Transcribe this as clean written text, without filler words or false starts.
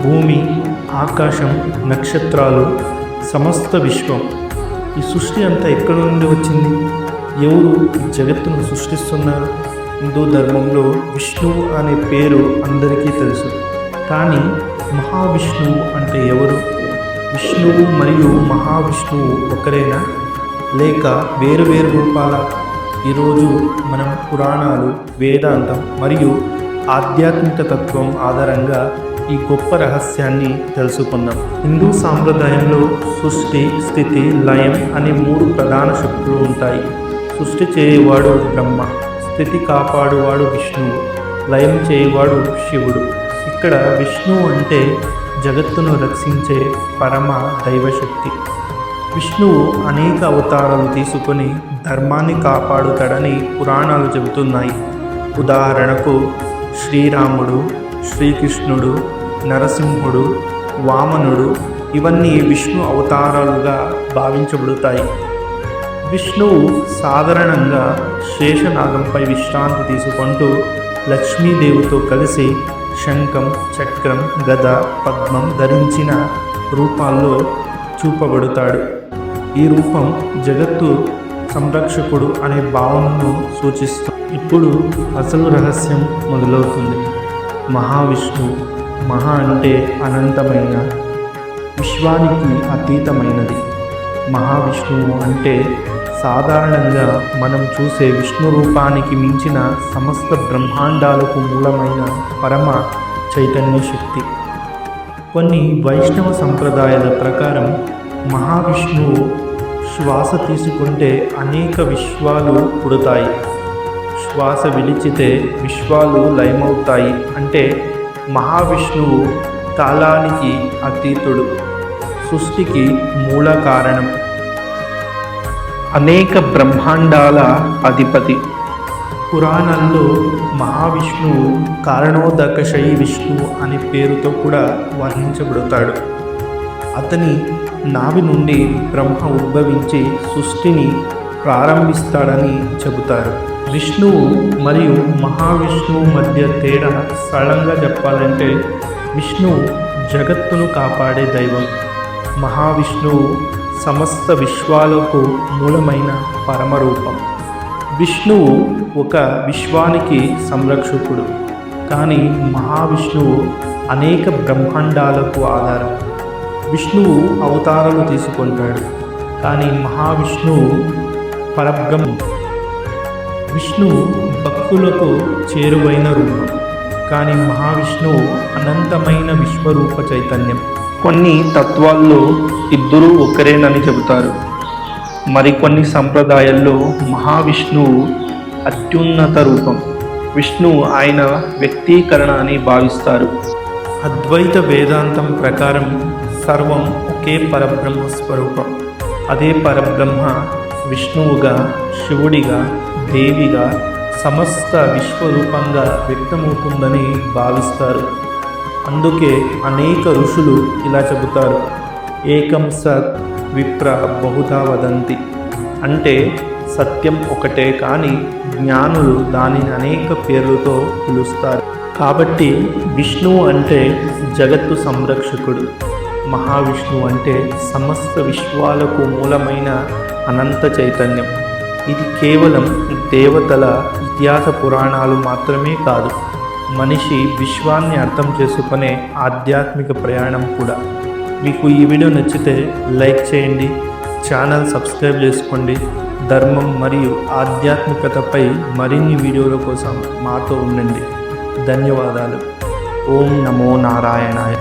భూమి, ఆకాశం, నక్షత్రాలు, సమస్త విశ్వం, ఈ సృష్టి అంతా ఎక్కడ నుండి వచ్చింది? ఎవరు ఈ జగత్తును సృష్టిస్తున్నారు? హిందూ ధర్మంలో విష్ణువు అనే పేరు అందరికీ తెలుసు. కానీ మహావిష్ణువు అంటే ఎవరు? విష్ణువు మరియు మహావిష్ణువు ఒకరేనా, లేక వేరు వేరు రూపాల? ఈరోజు మనం పురాణాలు, వేదాంతం మరియు ఆధ్యాత్మిక తత్వం ఆధారంగా ఈ గొప్ప రహస్యాన్ని తెలుసుకుందాం. హిందూ సాంప్రదాయంలో సృష్టి, స్థితి, లయం అనే 3 ప్రధాన శక్తులు ఉంటాయి. సృష్టి చేయవాడు బ్రహ్మ, స్థితి కాపాడువాడు విష్ణువు, లయం చేయవాడు శివుడు. ఇక్కడ విష్ణువు అంటే జగత్తును రక్షించే పరమ దైవశక్తి. విష్ణువు అనేక అవతారాలు తీసుకొని ధర్మాన్ని కాపాడుతాడని పురాణాలు చెబుతున్నాయి. ఉదాహరణకు శ్రీరాముడు, శ్రీకృష్ణుడు, నరసింహుడు, వామనుడు, ఇవన్నీ విష్ణు అవతారాలుగా భావించబడతాయి. విష్ణువు సాధారణంగా శేషనాగంపై విశ్రాంతి తీసుకుంటూ లక్ష్మీదేవితో కలిసి శంఖం, చక్రం, గద, పద్మం ధరించిన రూపాల్లో చూపబడతాడు. ఈ రూపం జగత్తు సంరక్షకుడు అనే భావనను సూచిస్తుంది. ఇప్పుడు అసలు రహస్యం మొదలవుతుంది. మహావిష్ణువు. మహా అంటే అనంతమైన, విశ్వానికి అతీతమైనది. మహావిష్ణువు అంటే సాధారణంగా మనం చూసే విష్ణు రూపానికి మించిన సమస్త బ్రహ్మాండాలకు మూలమైన పరమ చైతన్య శక్తి. కొన్ని వైష్ణవ సంప్రదాయాల ప్రకారం మహావిష్ణువు శ్వాస తీసుకుంటే అనేక విశ్వాలు పుడతాయి, శ్వాస విడిచితే విశ్వాలు లయమవుతాయి. అంటే మహావిష్ణువు కాలానికి అతీతుడు, సృష్టికి మూల కారణం, అనేక బ్రహ్మాండాల అధిపతి. పురాణాల్లో మహావిష్ణువు కారణోదకశై విష్ణువు అనే పేరుతో కూడా వర్ణించబడతాడు. అతని నాభి నుండి బ్రహ్మ ఉద్భవించి సృష్టిని ప్రారంభిస్తాడని చెబుతారు. విష్ణువు మరియు మహావిష్ణువు మధ్య తేడా సరళంగా చెప్పాలంటే విష్ణువు జగత్తును కాపాడే దైవం, మహావిష్ణువు సమస్త విశ్వాలకు మూలమైన పరమరూపం. విష్ణువు ఒక విశ్వానికి సంరక్షకుడు, కానీ మహావిష్ణువు అనేక బ్రహ్మాండాలకు ఆధారం. విష్ణువు అవతారాలు తీసుకుంటాడు, కానీ మహావిష్ణువు పరబ్రహ్మ. విష్ణువు భక్తులకు చేరువైన రూపం, కానీ మహావిష్ణువు అనంతమైన విశ్వరూప చైతన్యం. కొన్ని తత్వాల్లో ఇద్దరూ ఒకరేనని చెబుతారు. మరికొన్ని సంప్రదాయాల్లో మహావిష్ణువు అత్యున్నత రూపం, విష్ణువు ఆయన వ్యక్తీకరణ అని భావిస్తారు. అద్వైత వేదాంతం ప్రకారం సర్వం ఒకే పరబ్రహ్మ స్వరూపం. అదే పరబ్రహ్మ విష్ణువుగా, శివుడిగా, దేవిగా, సమస్త విశ్వరూపంగా వ్యక్తమవుతుందని భావిస్తారు. అందుకే అనేక ఋషులు ఇలా చెబుతారు, ఏకం సత్ విప్ర బహుధా వదంతి. అంటే సత్యం ఒకటే, కానీ జ్ఞానులు దానిని అనేక పేర్లతో పిలుస్తారు. కాబట్టి విష్ణువు అంటే జగత్తు సంరక్షకుడు, మహావిష్ణువు అంటే సమస్త విశ్వాలకు మూలమైన అనంత చైతన్యం. ఇది కేవలం దేవతల ఇతిహాస పురాణాలు మాత్రమే కాదు, మనిషి విశ్వాన్ని అర్థం చేసుకునే ఆధ్యాత్మిక ప్రయాణం కూడా. మీకు ఈ వీడియో నచ్చితే లైక్ చేయండి, ఛానల్ సబ్స్క్రైబ్ చేసుకోండి. ధర్మం మరియు ఆధ్యాత్మికతపై మరిన్ని వీడియోల కోసం మాతో ఉండండి. ధన్యవాదాలు. ఓం నమో నారాయణాయ.